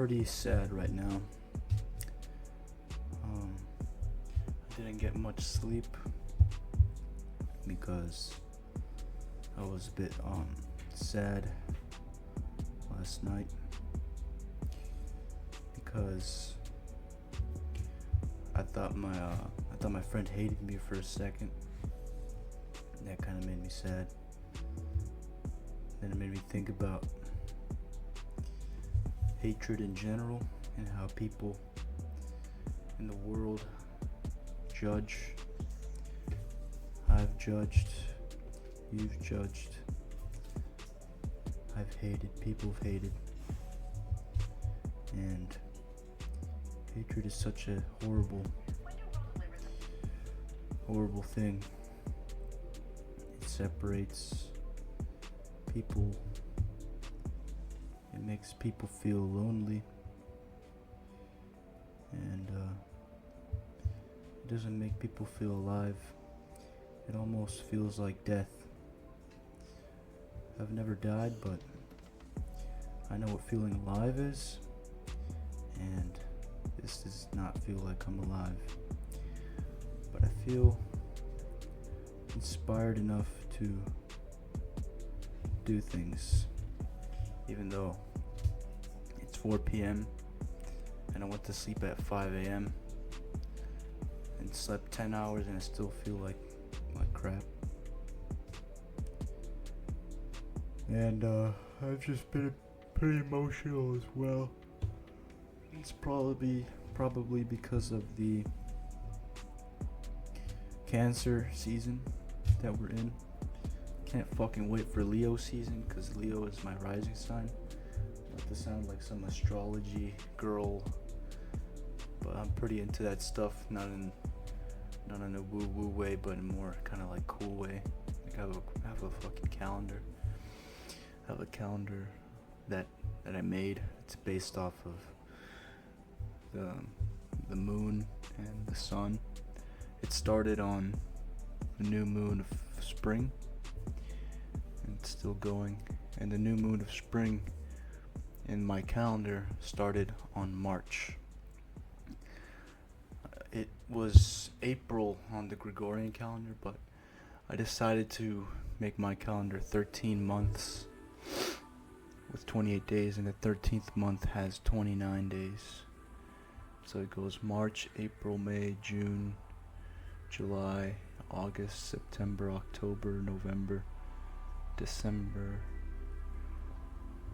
pretty sad right now. I didn't get much sleep because I was a bit sad last night because I thought my friend hated me for a second. That kind of made me sad. Then it made me think about hatred in general and how people in the world judge. I've judged, you've judged, I've hated, people have hated. And hatred is such a horrible thing. It separates people. It makes people feel lonely. And it doesn't make people feel alive. It almost feels like death. I've never died, but I know what feeling alive is. And this does not feel like I'm alive. But I feel inspired enough to do things. Even though it's 4 p.m. and I went to sleep at 5 a.m. and slept 10 hours and I still feel like crap. And I've just been pretty emotional as well. It's probably because of the Cancer season that we're in. Can't fucking wait for Leo season because Leo is my rising sign. Not to sound like some astrology girl, but I'm pretty into that stuff. Not in a woo-woo way, but in a more kind of like cool way. Like I have a fucking calendar. I have a calendar that I made. It's based off of the moon and the sun. It started on the new moon of spring, and it's still going. And the new moon of spring in my calendar started on March. It was April on the Gregorian calendar, but I decided to make my calendar 13 months with 28 days, and the 13th month has 29 days. So it goes March, April, May, June, July, August, September, October, November, December,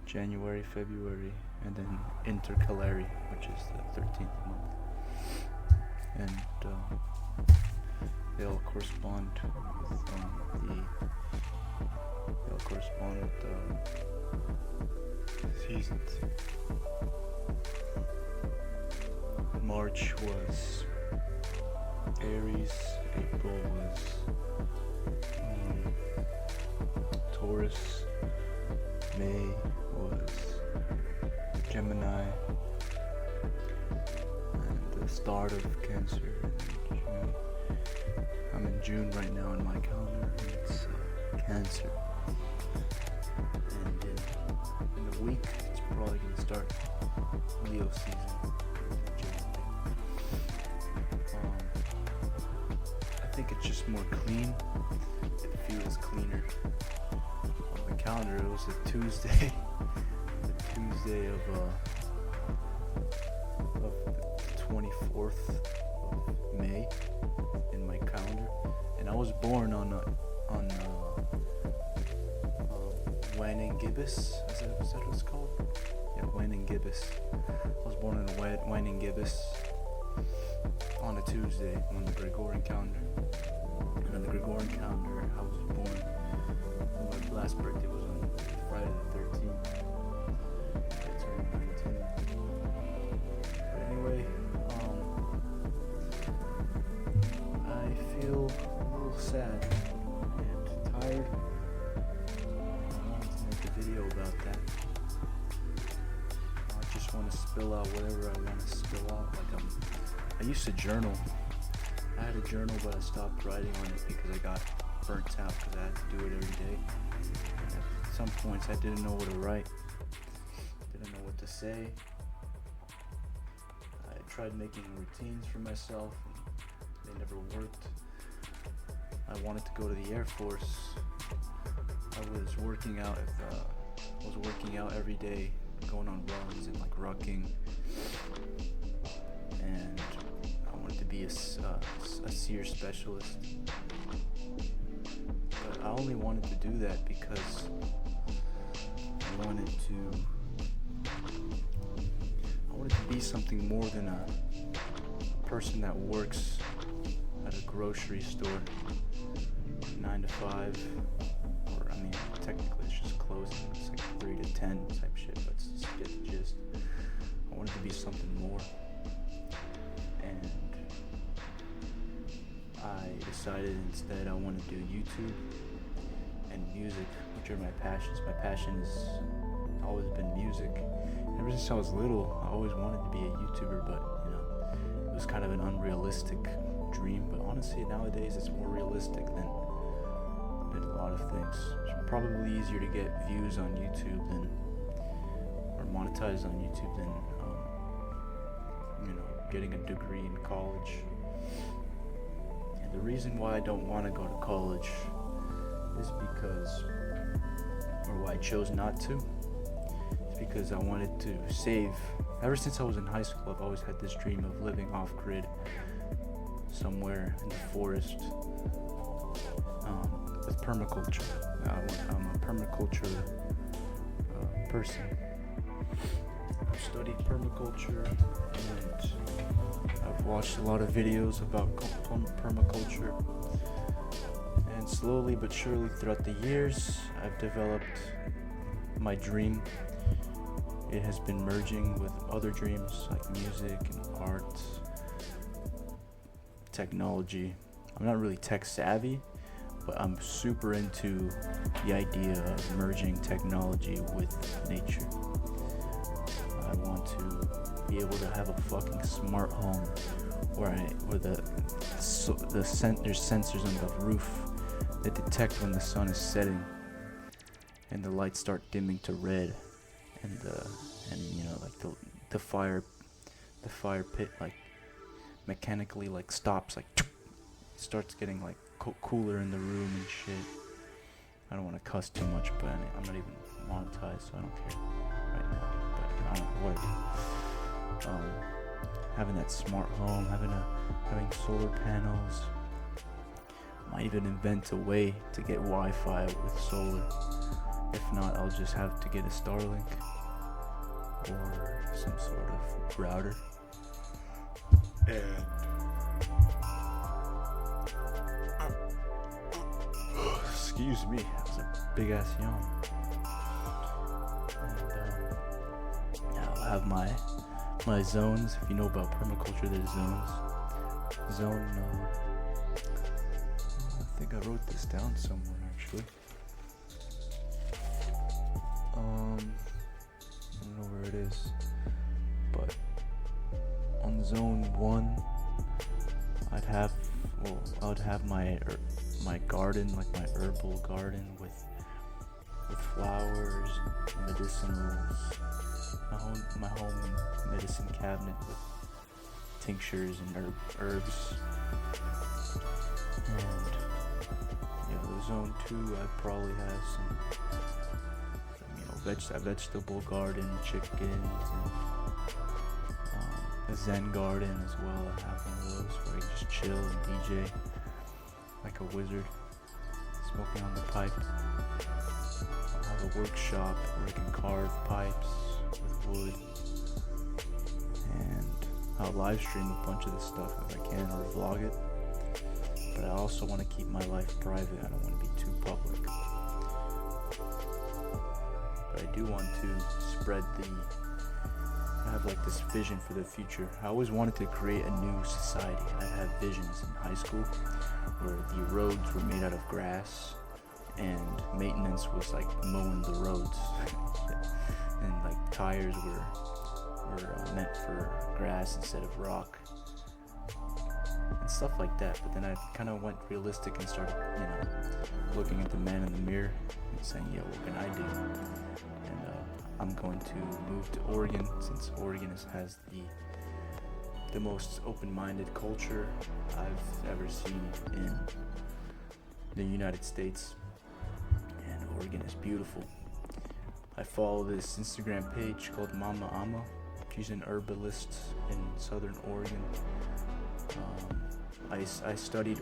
January, February, and then Intercalary, which is the 13th month. And they all correspond with the seasons. March was Aries, April was Taurus, May was Gemini, and the start of Cancer in June. I'm in June right now in my calendar, and it's Cancer. And in a week, it's probably going to start Leo season. I think it's just more clean. It feels cleaner. On the calendar, it was a Tuesday. The Tuesday of the 24th of May in my calendar, and I was born on Wan and Gibbous. Is that what it's called? Yeah, Wan and Gibbous. I was born on Wan and Gibbous on a Tuesday on the Gregorian calendar. And on the Gregorian calendar, I was born. My last birthday was on Friday the 13th. I turned 19. But anyway, I feel a little sad and tired. I wanted to make a video about that. I just want to spill out whatever I want to spill out. I used to journal. I had a journal, but I stopped writing on it because I got burnt out because I had to do it every day. And at some points, I didn't know what to write. Didn't know what to say. tried making routines for myself, and they never worked. I wanted to go to the Air Force. I was working out. Every day, going on runs and like rucking, and I wanted to be a seer specialist. But I only wanted to do that because I wanted to be something more than a person that works at a grocery store 9 to 5, or I mean technically it's just closing, it's like 3 to 10 type shit, but just get the gist. I wanted to be something more, and I decided instead I want to do YouTube and music, which are my passions. My passion has always been music. Ever since I was little, I always wanted to be a YouTuber, but you know, it was kind of an unrealistic dream. But honestly, nowadays it's more realistic than a lot of things. It's probably easier to get views on YouTube or monetize on YouTube than getting a degree in college. And the reason why I don't want to go to college is because, or why I chose not to, is because I wanted to save. Ever since I was in high school, I've always had this dream of living off-grid somewhere in the forest with permaculture. I'm a permaculture person. I've studied permaculture, and I've watched a lot of videos about permaculture. And slowly but surely throughout the years, I've developed my dream. It has been merging with other dreams like music and art, technology. I'm not really tech savvy, but I'm super into the idea of merging technology with nature. I want to be able to have a fucking smart home where there's sensors on the roof that detect when the sun is setting and the lights start dimming to red, and the fire pit like mechanically like stops, like starts getting like cooler in the room and shit. I don't want to cuss too much, but I'm not even monetized, so I don't care right now. But I don't know, whatever. Having that smart home, having solar panels. Might even invent a way to get Wi-Fi with solar. If not, I'll just have to get a Starlink or some sort of router. And excuse me, that was a big ass yawn. And yeah, I'll have my zones. If you know about permaculture, there's zones. I think I wrote this down somewhere actually. I don't know where it is, but on zone 1, I would have my garden, like my herbal garden with flowers and medicinals. My home medicine cabinet with tinctures and herbs. And zone 2, I'd probably have some a vegetable garden, chickens, and a zen garden as well. I have one of those where I can just chill and DJ like a wizard, smoking on the pipe. I'll have a workshop where I can carve pipes with wood, and I'll live stream a bunch of this stuff if I can, or vlog it. But I also want to keep my life private. I don't want to be too public. But I do want to spread I have like this vision for the future. I always wanted to create a new society. I had visions in high school where the roads were made out of grass and maintenance was like mowing the roads and like tires were meant for grass instead of rock and stuff like that. But then I kind of went realistic and started looking at the man in the mirror and saying, what can I do? And I'm going to move to Oregon, since Oregon has the most open-minded culture I've ever seen in the United States, and Oregon is beautiful. I follow this Instagram page called Mama Ama. She's an herbalist in Southern Oregon. I studied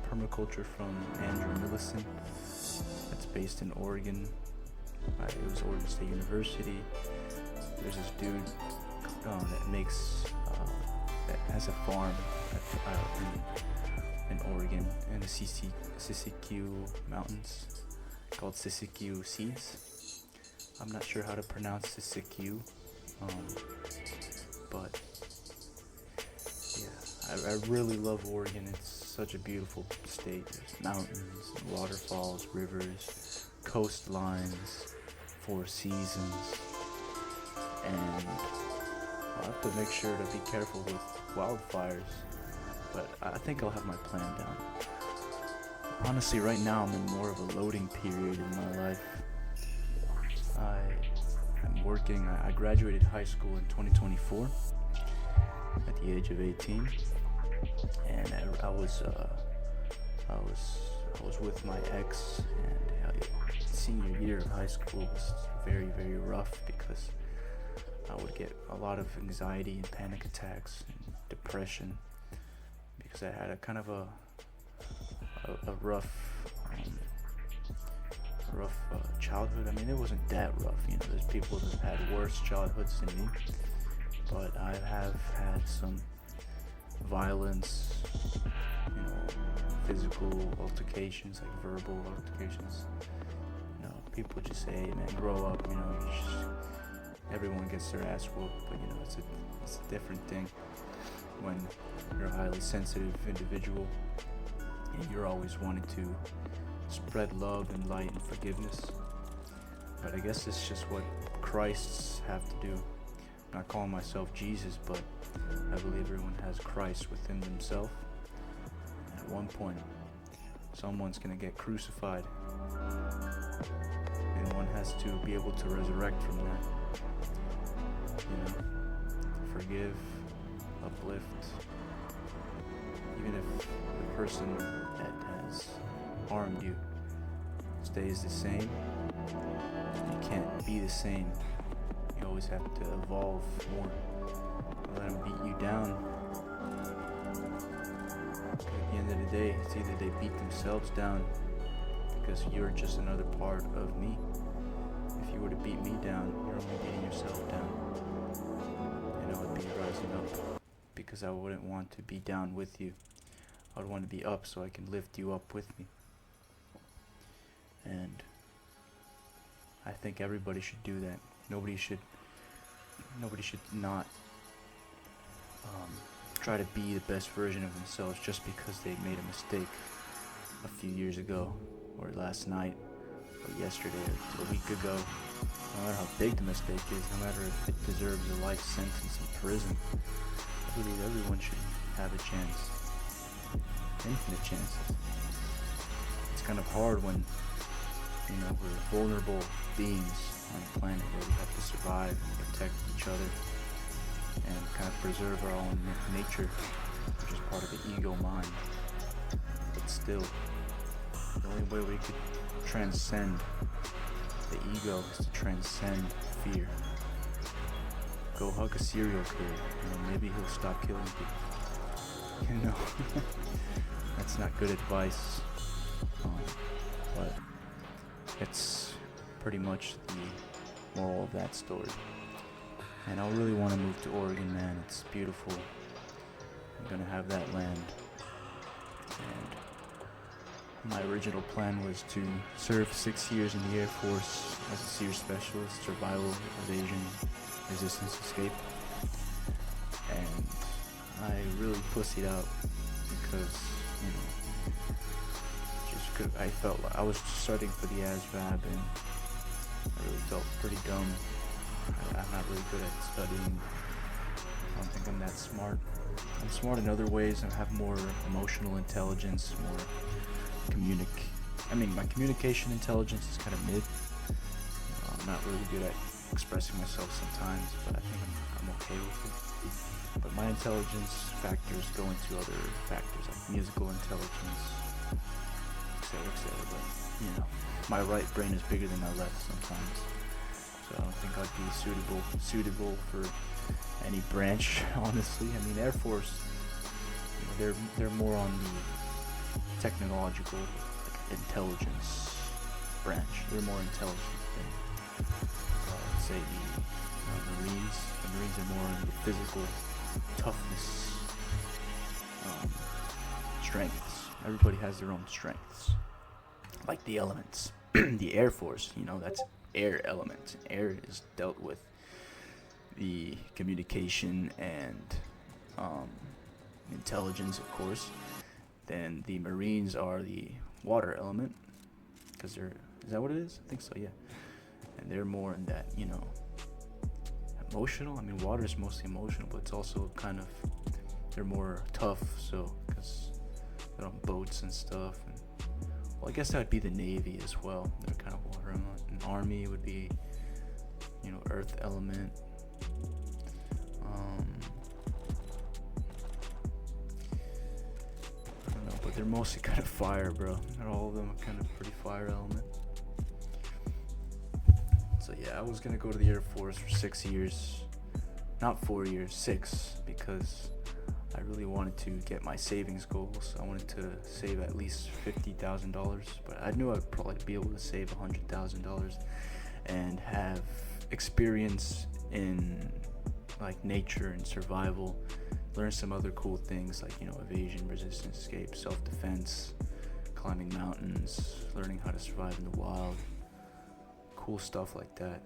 permaculture from Andrew Millison. That's based in Oregon. It was Oregon State University. There's this dude that has a farm in Oregon in the Siskiyou Mountains called Siskiyou Seeds. I'm not sure how to pronounce Siskiyou, but yeah, I really love Oregon. It's such a beautiful state. There's mountains, waterfalls, rivers, coastlines, 4 seasons, and I'll have to make sure to be careful with wildfires, but I think I'll have my plan down. Honestly, right now I'm in more of a loading period in my life. I'm working. I graduated high school in 2024 at the age of 18, and I was with my ex, and senior year of high school was very, very rough because I would get a lot of anxiety and panic attacks and depression because I had a kind of a rough childhood. I mean, it wasn't that rough, there's people that have had worse childhoods than me, but I have had some violence, physical altercations, like verbal altercations. People just say, hey man, grow up, everyone gets their ass whooped, but it's a different thing when you're a highly sensitive individual and you're always wanting to spread love and light and forgiveness. But I guess it's just what Christs have to do. I'm not calling myself Jesus, but I believe everyone has Christ within themselves. At one point, someone's gonna get crucified, and one has to be able to resurrect from that. Forgive, uplift. Even if the person that has harmed you stays the same, you can't be the same. You always have to evolve more. Let them beat you down. At the end of the day, it's either they beat themselves down because you're just another part of me. If you were to beat me down, you're only beating yourself down. And I would be rising up because I wouldn't want to be down with you. I would want to be up so I can lift you up with me. And I think everybody should do that. Nobody should not try to be the best version of themselves just because they made a mistake a few years ago, or last night, or yesterday, or a week ago. No matter how big the mistake is, no matter if it deserves a life sentence in prison, I believe everyone should have a chance. Infinite chances. It's kind of hard when we're vulnerable beings on a planet where we have to survive and protect each other and kind of preserve our own nature, which is part of the ego mind. But still, the only way we could transcend the ego is to transcend fear. Go hug a serial killer, maybe he'll stop killing people. That's not good advice, but it's pretty much the moral of that story. And I really want to move to Oregon, man. It's beautiful. I'm gonna have that land. And my original plan was to serve 6 years in the Air Force as a SEER specialist, survival, evasion, resistance, escape. And I really pussied out because, I felt like I was studying for the ASVAB and I really felt pretty dumb. I'm not really good at studying. I don't think I'm that smart. I'm smart in other ways. I have more emotional intelligence, my communication intelligence is kind of mid. I'm not really good at expressing myself sometimes, but I think I'm okay with it. But my intelligence factors go into other factors like musical intelligence, etc., etc. But you know, my right brain is bigger than my left sometimes, so I don't think I'd be suitable for any branch. Honestly, I mean, Air Force, you know, they're more on the technological, like, intelligence branch. They're more intelligent than, say, the Marines. The Marines are more on the physical toughness, strengths. Everybody has their own strengths, like the elements. The Air Force, you know, that's air element. Air is dealt with the communication and intelligence, of course. Then the Marines are the water element, because is that what it is? I think so, yeah. And they're more in that, you know, emotional. I mean, water is mostly emotional, but it's also kind of, they're more tough, so, because they're on boats and stuff. And, well, I guess that would be the Navy as well. They're kind of water element. An Army would be, you know, earth element. I don't know, but they're mostly kind of fire, bro. And all of them are kind of pretty fire element. So yeah, I was gonna go to the Air Force for 6 years, not 4 years, 6, because I really wanted to get my savings goals. I wanted to save at least $50,000, but I knew I'd probably be able to save $100,000 and have experience in like nature and survival, learn some other cool things like, you know, evasion, resistance, escape, self-defense, climbing mountains, learning how to survive in the wild, cool stuff like that.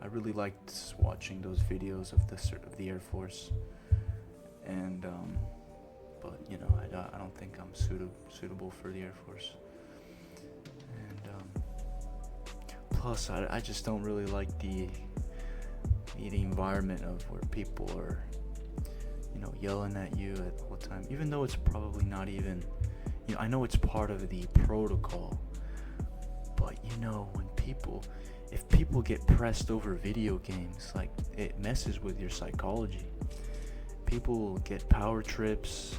I really liked watching those videos of the Air Force, and but you know, I don't think I'm suitable for the Air Force. And plus, I just don't really like the environment of where people are, you know, yelling at you at all the time, even though it's probably not even, you know, I know it's part of the protocol, but you know, if people get pressed over video games, like, it messes with your psychology. People get power trips.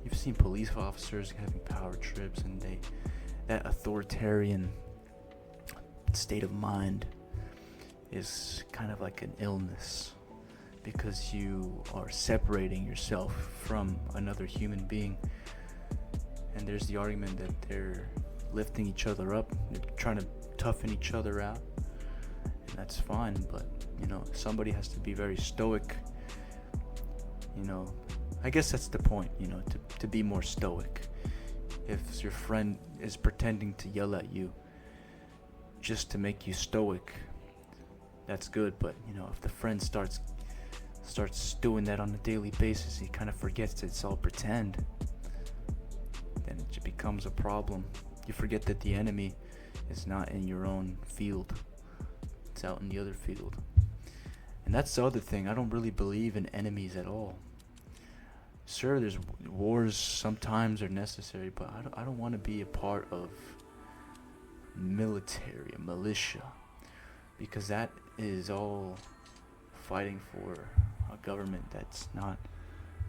You've seen police officers having power trips, and that authoritarian state of mind is kind of like an illness, because you are separating yourself from another human being. And there's the argument that they're lifting each other up, they're trying to toughen each other out, and that's fine, but you know, somebody has to be very stoic. You know, I guess that's the point, you know, to be more stoic. If your friend is pretending to yell at you just to make you stoic, that's good, but you know, if the friend starts doing that on a daily basis, he kind of forgets it's all pretend, then it becomes a problem. You forget that the enemy is not in your own field, it's out in the other field. And that's the other thing, I don't really believe in enemies at all. Sure, there's wars sometimes are necessary, but I don't want to be a part of military, militia, because that is all fighting for a government that's not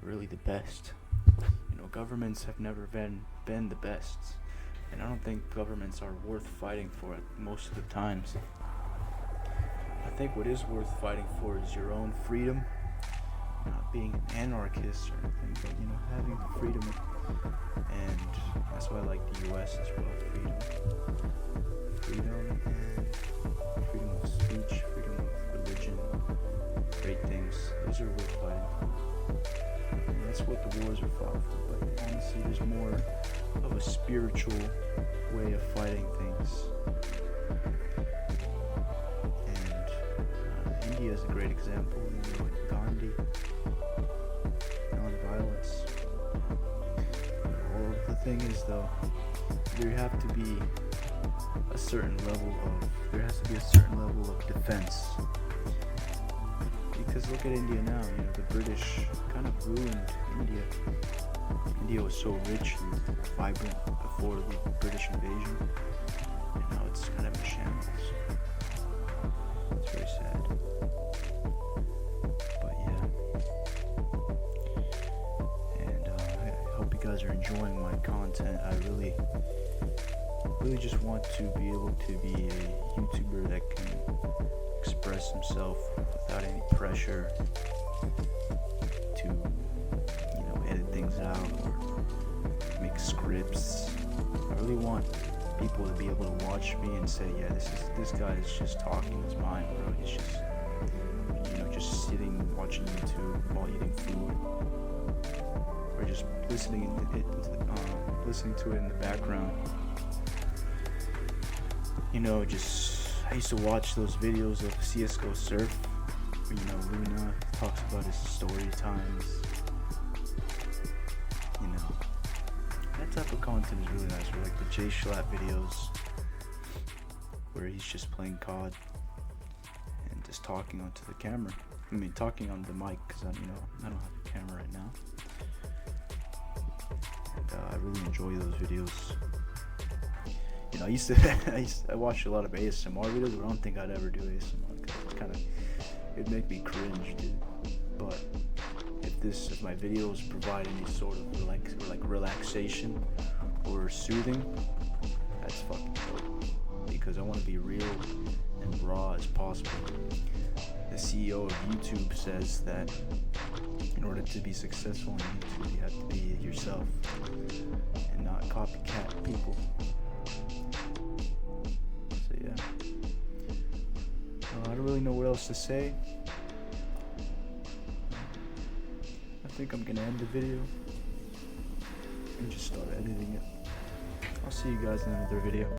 really the best. You know, governments have never been the best, and I don't think governments are worth fighting for most of the times. I think what is worth fighting for is your own freedom, not being an anarchist or anything, but you know, having freedom. And that's why I like the US as well. Freedom and freedom of speech, freedom of religion, great things. Those are worth fighting for. And that's what the wars are fought for. But honestly, there's more of a spiritual way of fighting things. India is a great example, you know, like Gandhi, non-violence. Well, the thing is, though, there has to be a certain level of defense. Because look at India now, you know, the British kind of ruined India. India was so rich and vibrant before the British invasion, and now it's kind of in shambles. It's very sad. But yeah. guys are enjoying my content. I really just want to be able to be a YouTuber that can express himself without any pressure to, edit things out or make scripts. I really want people to be able to watch me and say, yeah, this guy is just talking his mind, bro. He's just, just sitting watching YouTube while eating food, or just listening to it in the background. I used to watch those videos of CS:GO Surf, where, Luna talks about his story times. That type of content is really nice, or like the J Schlatt videos, where he's just playing COD and just talking onto the camera. Talking on the mic, because I don't have a camera right now. And I really enjoy those videos. I watched a lot of ASMR videos, but I don't think I'd ever do ASMR, because it'd make me cringe, dude. But if my videos provide any sort of relaxation or soothing, that's fucking dope, because I want to be real and raw as possible. The CEO of YouTube says that in order to be successful on YouTube, you have to be yourself and not copycat people. So yeah, I don't really know what else to say. I think I'm gonna end the video and just start editing it. I'll see you guys in another video.